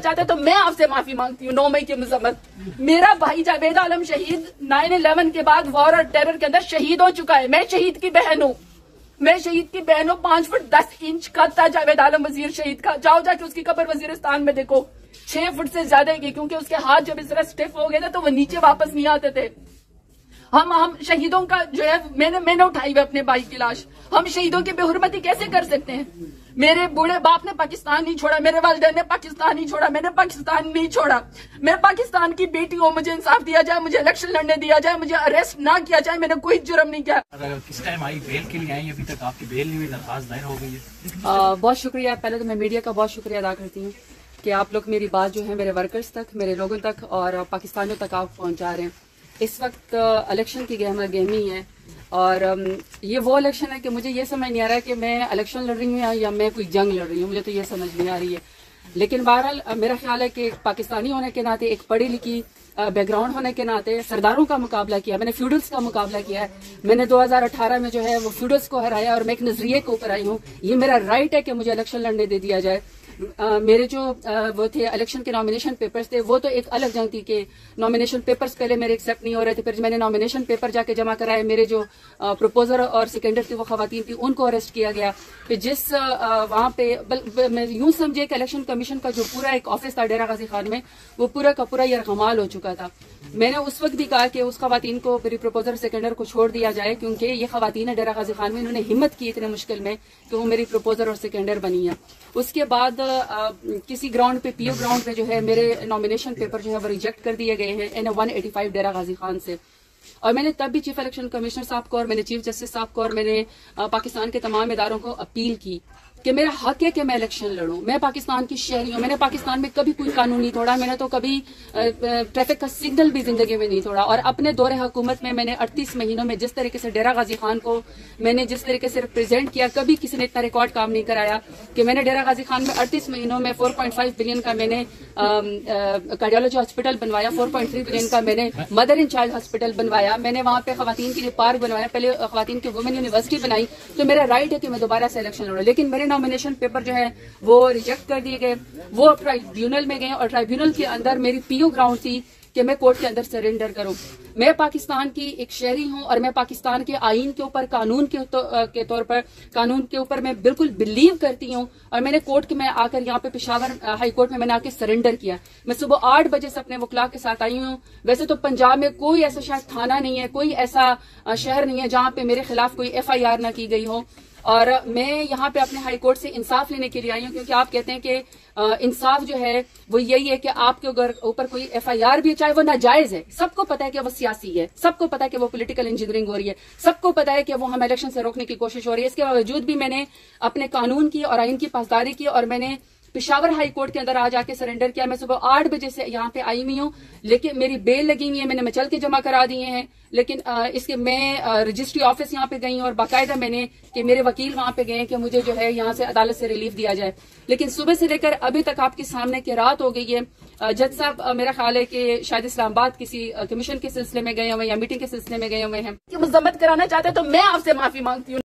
चाहते तो मैं आपसे माफी मांगती हूँ। 9 मई की मजम्मत, मेरा भाई जावेद आलम शहीद 9/11 के बाद वॉर और टेरर के अंदर शहीद हो चुका है। मैं शहीद की बहन हूँ, मैं शहीद की बहन हूँ। 5 फुट 10 इंच का था जावेद आलम वजीर शहीद का। जाओ जाके उसकी कब्र वजीरिस्तान में देखो, 6 फुट से ज्यादा की, क्योंकि उसके हाथ जब इस तरह स्टिफ हो गए थे तो वो नीचे वापस नहीं आते थे। हम शहीदों का जो है, मैंने उठाई हुई अपने भाई की लाश। हम शहीदों की बेहुरमती कैसे कर सकते हैं? मेरे बूढ़े बाप ने पाकिस्तान नहीं छोड़ा, मेरे वालिदैन ने पाकिस्तान नहीं छोड़ा, मैंने पाकिस्तान नहीं छोड़ा। मैं पाकिस्तान की बेटी हूँ, मुझे इंसाफ दिया जाए, मुझे इलेक्शन लड़ने दिया जाए, मुझे अरेस्ट ना किया जाए। मैंने कोई जुर्म नहीं किया। किस टाइम आई बेल के लिए आई, अभी तक आपकी बेल नहीं हुई, दरखास्त दायर हो गई है? बहुत शुक्रिया। पहले तो मैं मीडिया का बहुत शुक्रिया अदा करती हूँ कि आप लोग मेरी बात जो है मेरे वर्कर्स तक, मेरे लोगों तक और पाकिस्तानियों तक आप पहुंचा रहे हैं। इस वक्त इलेक्शन की गहमा गहमी है और ये वो इलेक्शन है कि मुझे ये समझ नहीं आ रहा है कि मैं इलेक्शन लड़ रही हूँ या मैं कोई जंग लड़ रही हूँ, मुझे तो ये समझ नहीं आ रही है। लेकिन बहरहाल मेरा ख्याल है कि एक पाकिस्तानी होने के नाते, एक पढ़ी लिखी बैकग्राउंड होने के नाते सरदारों का मुकाबला किया, मैंने फ्यूडल्स का मुकाबला किया है। मैंने 2018 में जो है वो फ्यूडल्स को हराया और मैं एक नजरिए के ऊपर आई हूँ। ये मेरा राइट है कि मुझे इलेक्शन लड़ने दे दिया जाए। मेरे जो वो थे इलेक्शन के नॉमिनेशन पेपर्स थे, वो तो एक अलग जंग थी कि नॉमिनेशन पेपर्स पहले मेरे एक्सेप्ट नहीं हो रहे थे। फिर मैंने नॉमिनेशन पेपर जाके जमा कराए, मेरे जो प्रपोजर और सेकेंडर थी वो खवातीन थी, उनको अरेस्ट किया गया। फिर जिस वहां पे मैं यूं समझे कि इलेक्शन कमीशन का जो पूरा एक ऑफिस था डेरा गाजी खान में, वो पूरा का पूरा यरगमाल हो चुका था। मैंने उस वक्त भी कहा कि उस खवातीन को, मेरी प्रपोजर सेकेंडर को छोड़ दिया जाए, क्योंकि ये खवातीन है डेरा गाजी खान में, इन्होंने हिम्मत की इतने मुश्किल में कि वो मेरी प्रपोजर और सेकेंडर बनी है। उसके बाद किसी ग्राउंड पे, पीओ ग्राउंड पे जो है मेरे नॉमिनेशन पेपर जो है वो रिजेक्ट कर दिए गए हैं NA 185 डेरा गाजी खान से। और मैंने तब भी चीफ इलेक्शन कमिश्नर साहब को और मैंने चीफ जस्टिस साहब को और मैंने पाकिस्तान के तमाम इदारों को अपील की कि मेरा हक है कि मैं इलेक्शन लड़ूं। मैं पाकिस्तान की शहरी हूं, मैंने पाकिस्तान में कभी कोई कानून नहीं तोड़ा, मैंने तो कभी ट्रैफिक का सिग्नल भी जिंदगी में नहीं तोड़ा। और अपने दौरे हुकूमत में मैंने 38 महीनों में जिस तरीके से डेरा गाजी खान को मैंने जिस तरीके से रिप्रेजेंट किया, कभी किसी ने इतना रिकॉर्ड काम नहीं कराया कि मैंने डेरा गाजी खान में 38 महीनों में 4.5 बिलियन का मैंने कार्डियोलॉजी हॉस्पिटल बनवाया, 4.3 बिलियन का मैंने मदर इन चाइल्ड हॉस्पिटल बनवाया, मैंने वहां पे खवातीन के लिए पार्क बनवाया, पहले खवातीन की वुमेन यूनिवर्सिटी बनाई। तो मेरा राइट है कि मैं दोबारा से इलेक्शन लड़ूं। लेकिन मेरे नॉमिनेशन पेपर जो है वो रिजेक्ट कर दिए गए, वो ट्राइब्यूनल में गए और ट्राइब्यूनल के अंदर मेरी पीओ ग्राउंड थी कि मैं कोर्ट के अंदर सरेंडर करूं। मैं पाकिस्तान की एक शहरी हूं और मैं पाकिस्तान के आईन के ऊपर, कानून के तौर पर, कानून के ऊपर मैं बिल्कुल बिलीव करती हूं। और मैंने कोर्ट में आकर यहाँ पे पेशावर हाई कोर्ट में मैंने आके सरेंडर किया। मैं सुबह 8 बजे से अपने वकला के साथ आई हूँ। वैसे तो पंजाब में कोई ऐसा शायद थाना नहीं है, कोई ऐसा शहर नहीं है जहाँ पे मेरे खिलाफ कोई FIR ना की गई हो। और मैं यहाँ पे अपने हाई कोर्ट से इंसाफ लेने के लिए आई हूँ, क्योंकि आप कहते हैं कि इंसाफ जो है वो यही है कि आपके ऊपर कोई FIR भी, चाहे वो नाजायज है, सबको पता है कि वो सियासी है, सबको पता है कि वो पॉलिटिकल इंजीनियरिंग हो रही है, सबको पता है कि वो हम इलेक्शन से रोकने की कोशिश हो रही है। इसके बावजूद भी मैंने अपने कानून की और आइन की पासदारी की और मैंने पेशावर हाई कोर्ट के अंदर आज आके सरेंडर किया। मैं सुबह 8 बजे से यहाँ पे आई हुई हूँ, लेकिन मेरी बेल लगी हुई है, मैंने मचल के जमा करा दिए हैं। लेकिन इसके मैं रजिस्ट्री ऑफिस यहाँ पे गई हूँ और बाकायदा मैंने कि मेरे वकील वहां पे गए कि मुझे जो है यहाँ से अदालत से रिलीफ दिया जाए। लेकिन सुबह से लेकर अभी तक आपके सामने की रात हो गई है। जज साहब मेरा ख्याल है कि शायद इस्लामाबाद किसी कमीशन के सिलसिले में गए हुए या मीटिंग के सिलसिले में गए हुए हैं। मजम्मत कराना चाहते तो मैं आपसे माफी मांगती हूँ।